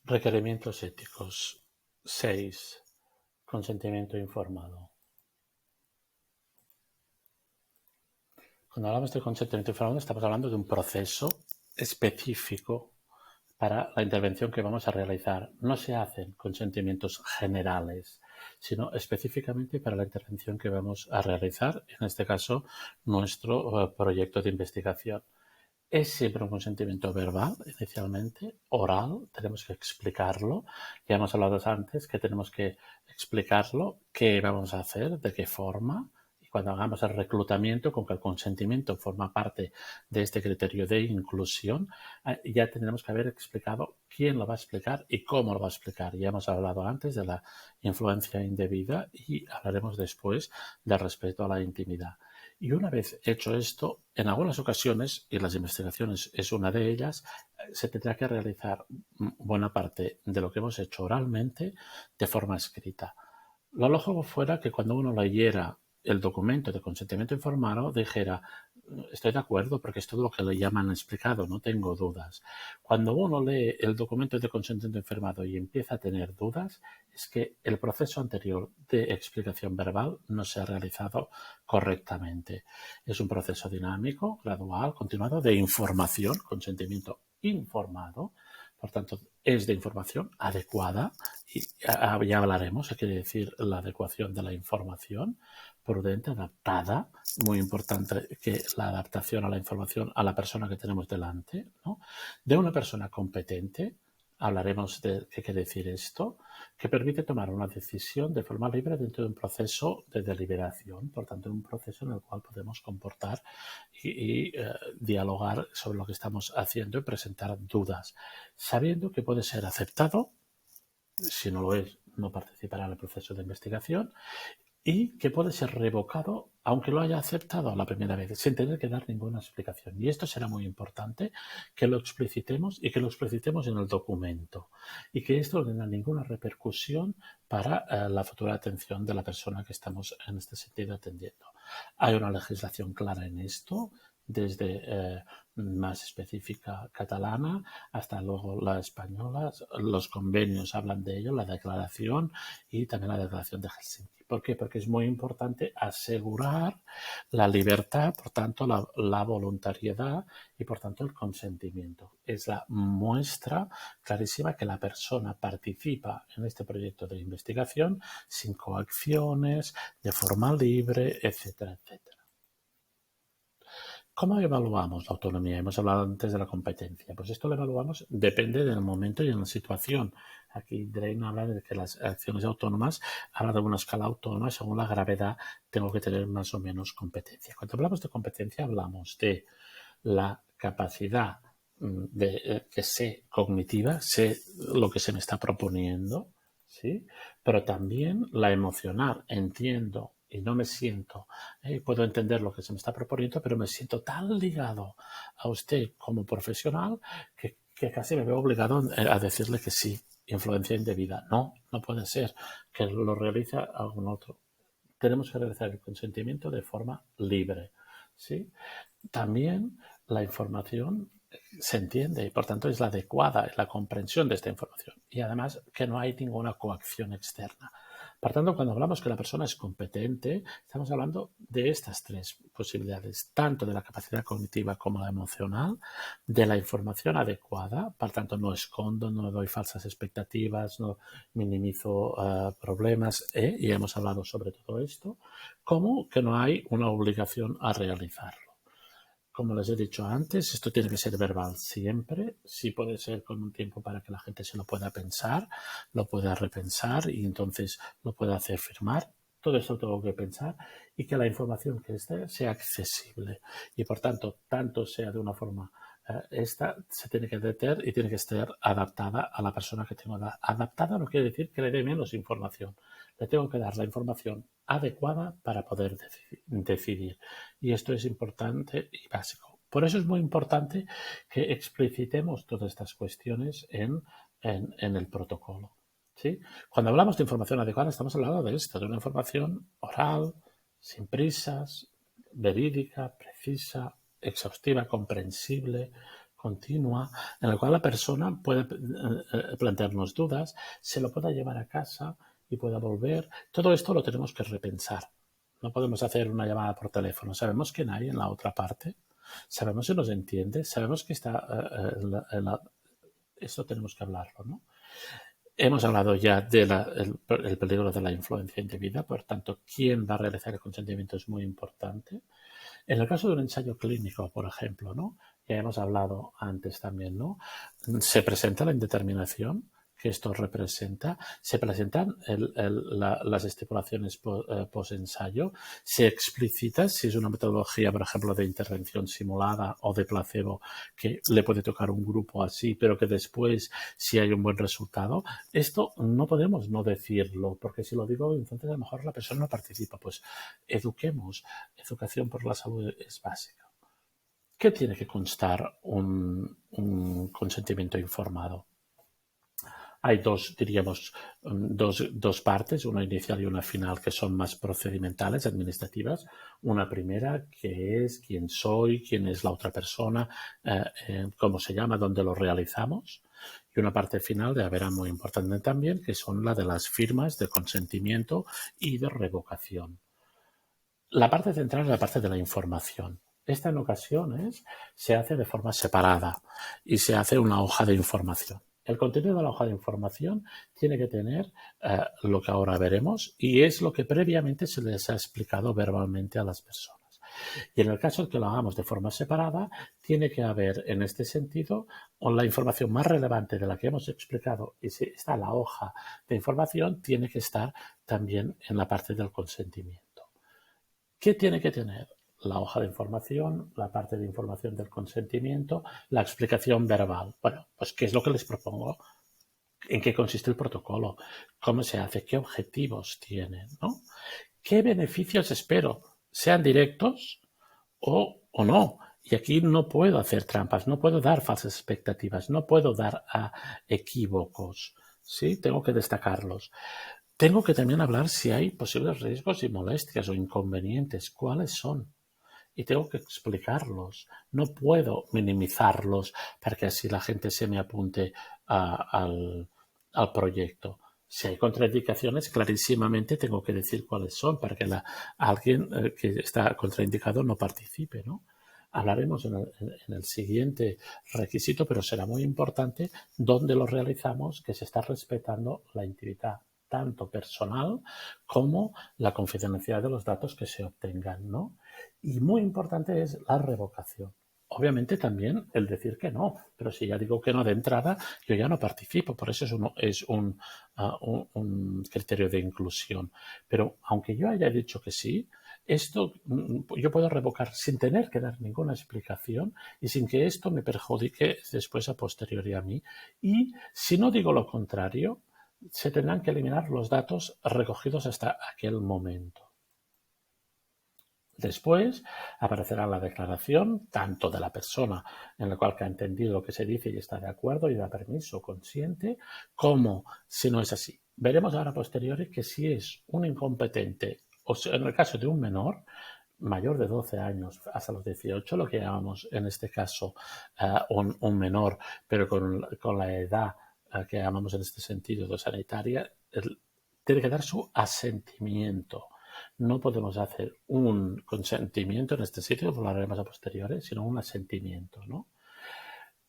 Requerimientos éticos. 6. Consentimiento informado. Cuando hablamos de consentimiento informado estamos hablando de un proceso específico para la intervención que vamos a realizar. No se hacen consentimientos generales, sino específicamente para la intervención que vamos a realizar, en este caso, nuestro proyecto de investigación. Es siempre un consentimiento verbal, inicialmente, oral, tenemos que explicarlo. Ya hemos hablado antes que tenemos que explicarlo, qué vamos a hacer, de qué forma. Y cuando hagamos el reclutamiento, con que el consentimiento forma parte de este criterio de inclusión, ya tendremos que haber explicado quién lo va a explicar y cómo lo va a explicar. Ya hemos hablado antes de la influencia indebida y hablaremos después del respeto a la intimidad. Y una vez hecho esto, en algunas ocasiones, y las investigaciones es una de ellas, se tendrá que realizar buena parte de lo que hemos hecho oralmente de forma escrita. Lo lógico fuera que cuando uno leyera el documento de consentimiento informado dijera, estoy de acuerdo porque es todo lo que le llaman explicado, no tengo dudas. Cuando uno lee el documento de consentimiento informado y empieza a tener dudas, es que el proceso anterior de explicación verbal no se ha realizado correctamente. Es un proceso dinámico, gradual, continuado de información, consentimiento informado. Por tanto, es de información adecuada y ya hablaremos, qué quiere decir la adecuación de la información, prudente, adaptada, muy importante que la adaptación a la información a la persona que tenemos delante, ¿no? De una persona competente, hablaremos de qué quiere decir esto, que permite tomar una decisión de forma libre dentro de un proceso de deliberación, por tanto, un proceso en el cual podemos comportar y dialogar sobre lo que estamos haciendo y presentar dudas, sabiendo que puede ser aceptado, si no lo es, no participará en el proceso de investigación, y que puede ser revocado aunque lo haya aceptado la primera vez, sin tener que dar ninguna explicación. Y esto será muy importante que lo explicitemos y que lo explicitemos en el documento y que esto no tenga ninguna repercusión para la futura atención de la persona que estamos en este sentido atendiendo. Hay una legislación clara en esto, desde más específica catalana hasta luego la española. Los convenios hablan de ello, la declaración y también la declaración de Helsinki. ¿Por qué? Porque es muy importante asegurar la libertad, por tanto la voluntariedad y por tanto el consentimiento. Es la muestra clarísima que la persona participa en este proyecto de investigación sin coacciones, de forma libre, etcétera, etcétera. ¿Cómo evaluamos la autonomía? Hemos hablado antes de la competencia. Pues esto lo evaluamos, depende del momento y en la situación. Aquí Drain habla de que las acciones autónomas, habla de una escala autónoma, según la gravedad tengo que tener más o menos competencia. Cuando hablamos de competencia hablamos de la capacidad de que sé cognitiva, sé lo que se me está proponiendo, ¿sí? Pero también la emocional, entiendo y no me siento, puedo entender lo que se me está proponiendo, pero me siento tan ligado a usted como profesional que casi me veo obligado a decirle que sí, influencia indebida. No, no puede ser que lo realice algún otro. Tenemos que realizar el consentimiento de forma libre, ¿sí? También la información se entiende y por tanto es la adecuada en la comprensión de esta información y además que no hay ninguna coacción externa. Por tanto, cuando hablamos que la persona es competente, estamos hablando de estas tres posibilidades, tanto de la capacidad cognitiva como la emocional, de la información adecuada, por tanto no escondo, no doy falsas expectativas, no minimizo problemas, y hemos hablado sobre todo esto, como que no hay una obligación a realizarlo. Como les he dicho antes, esto tiene que ser verbal siempre. Sí puede ser con un tiempo para que la gente se lo pueda pensar, lo pueda repensar y entonces lo pueda hacer firmar. Todo esto tengo que pensar y que la información que esté sea accesible. Y por tanto sea de una forma esta se tiene que meter y tiene que estar adaptada a la persona que tengo. Adaptada no quiere decir que le dé menos información. Le tengo que dar la información adecuada para poder decidir. Y esto es importante y básico. Por eso es muy importante que explicitemos todas estas cuestiones en el protocolo, ¿sí? Cuando hablamos de información adecuada estamos hablando de esto, de una información oral, sin prisas, verídica, precisa, exhaustiva, comprensible, continua en la cual la persona puede plantearnos dudas, se lo pueda llevar a casa y pueda volver. Todo esto lo tenemos que repensar. No podemos hacer una llamada por teléfono. Sabemos quién hay en la otra parte. Sabemos si nos entiende. Sabemos que está... esto tenemos que hablarlo, ¿no? Hemos hablado ya del peligro de la influencia indebida. Por tanto, quién va a realizar el consentimiento es muy importante. En el caso de un ensayo clínico, por ejemplo, ¿no? Ya hemos hablado antes también, ¿no? Se presenta la indeterminación que esto representa, se presentan las estipulaciones post-ensayo, se explicita si es una metodología, por ejemplo, de intervención simulada o de placebo, que le puede tocar un grupo así, pero que después, si hay un buen resultado, esto no podemos no decirlo, porque si lo digo, entonces a lo mejor la persona no participa. Pues eduquemos. Educación por la salud es básica. ¿Qué tiene que constar un consentimiento informado? Hay dos partes, una inicial y una final, que son más procedimentales, administrativas. Una primera, que es quién soy, quién es la otra persona, cómo se llama, dónde lo realizamos. Y una parte final, de verán, muy importante también, que son la de las firmas de consentimiento y de revocación. La parte central es la parte de la información. Esta en ocasiones se hace de forma separada y se hace una hoja de información. El contenido de la hoja de información tiene que tener lo que ahora veremos y es lo que previamente se les ha explicado verbalmente a las personas. Y en el caso de que lo hagamos de forma separada, tiene que haber en este sentido la información más relevante de la que hemos explicado, y si está la hoja de información, tiene que estar también en la parte del consentimiento. ¿Qué tiene que tener? La hoja de información, la parte de información del consentimiento, la explicación verbal. Bueno, pues ¿qué es lo que les propongo? ¿En qué consiste el protocolo? ¿Cómo se hace? ¿Qué objetivos tiene? ¿No? ¿Qué beneficios espero? Sean directos o no. Y aquí no puedo hacer trampas, no puedo dar falsas expectativas, no puedo dar a equívocos. ¿Sí? Tengo que destacarlos. Tengo que también hablar si hay posibles riesgos y molestias o inconvenientes. ¿Cuáles son? Y tengo que explicarlos. No puedo minimizarlos para que así la gente se me apunte al proyecto. Si hay contraindicaciones, clarísimamente tengo que decir cuáles son para que alguien que está contraindicado no participe, ¿no? Hablaremos en el siguiente requisito, pero será muy importante dónde lo realizamos, que se está respetando la intimidad tanto personal como la confidencialidad de los datos que se obtengan, ¿no? Y muy importante es la revocación. Obviamente también el decir que no, pero si ya digo que no de entrada, yo ya no participo, por eso es un criterio de inclusión. Pero aunque yo haya dicho que sí, esto yo puedo revocar sin tener que dar ninguna explicación y sin que esto me perjudique después a posteriori a mí. Y si no digo lo contrario, se tendrán que eliminar los datos recogidos hasta aquel momento. Después aparecerá la declaración tanto de la persona en la cual que ha entendido lo que se dice y está de acuerdo y da permiso, consiente, como si no es así. Veremos ahora a posteriori que si es un incompetente o sea, en el caso de un menor mayor de 12 años hasta los 18, lo que llamamos en este caso un menor, pero con la edad que llamamos en este sentido de sanitaria, tiene que dar su asentimiento. No podemos hacer un consentimiento en este sitio, lo haremos a posteriori, sino un asentimiento, ¿no?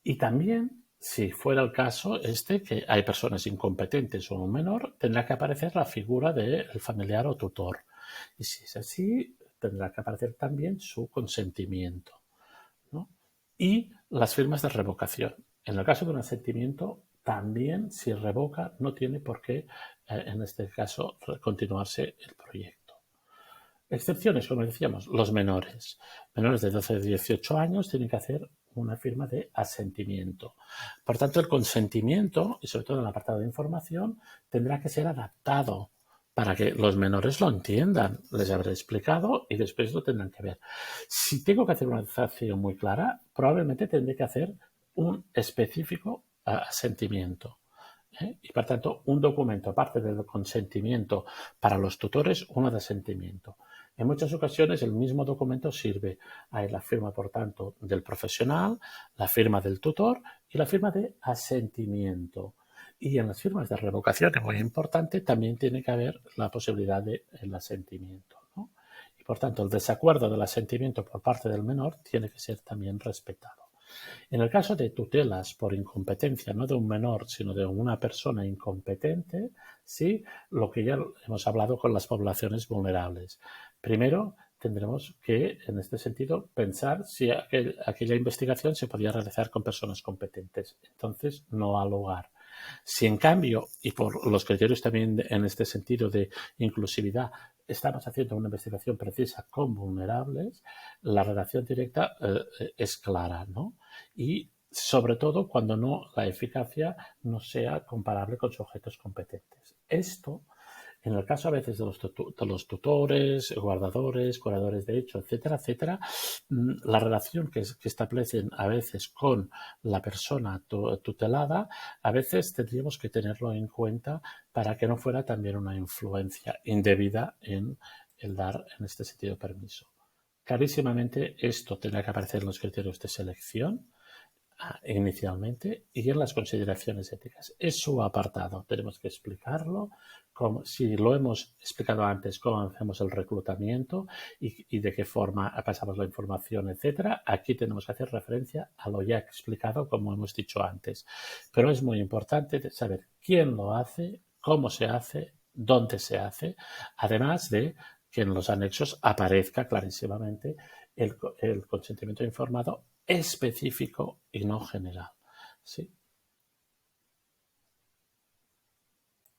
Y también, si fuera el caso que hay personas incompetentes o un menor, tendrá que aparecer la figura del familiar o tutor. Y si es así, tendrá que aparecer también su consentimiento, ¿no? Y las firmas de revocación. En el caso de un asentimiento, también si revoca no tiene por qué, en este caso, continuarse el proyecto. Excepciones, como decíamos, los menores. Menores de 12 a 18 años tienen que hacer una firma de asentimiento. Por tanto, el consentimiento, y sobre todo en el apartado de información, tendrá que ser adaptado para que los menores lo entiendan. Les habré explicado y después lo tendrán que ver. Si tengo que hacer una adaptación muy clara, probablemente tendré que hacer un específico asentimiento. Y, por tanto, un documento, aparte del consentimiento para los tutores, uno de asentimiento. En muchas ocasiones el mismo documento sirve. Hay la firma, por tanto, del profesional, la firma del tutor y la firma de asentimiento. Y en las firmas de revocación, es muy importante, también tiene que haber la posibilidad del asentimiento, ¿no? Y por tanto, el desacuerdo del asentimiento por parte del menor tiene que ser también respetado. En el caso de tutelas por incompetencia, no de un menor, sino de una persona incompetente, sí, lo que ya hemos hablado con las poblaciones vulnerables. Primero, tendremos que, en este sentido, pensar si aquella investigación se podía realizar con personas competentes. Entonces, no al lugar. Si en cambio, y por los criterios también en este sentido de inclusividad, estamos haciendo una investigación precisa con vulnerables, la relación directa es clara, ¿no? Y sobre todo cuando la eficacia no sea comparable con sujetos competentes. Esto, en el caso a veces de los tutores, guardadores, curadores de hecho, etcétera, etcétera, la relación que establecen a veces con la persona tutelada, a veces tendríamos que tenerlo en cuenta para que no fuera también una influencia indebida en el dar, en este sentido, permiso. Clarísimamente esto tendrá que aparecer en los criterios de selección inicialmente y en las consideraciones éticas. Es su apartado, tenemos que explicarlo, si lo hemos explicado antes, cómo hacemos el reclutamiento y de qué forma pasamos la información, etcétera. Aquí tenemos que hacer referencia a lo ya explicado, como hemos dicho antes. Pero es muy importante saber quién lo hace, cómo se hace, dónde se hace, además de que en los anexos aparezca clarísimamente el consentimiento informado específico y no general. ¿Sí?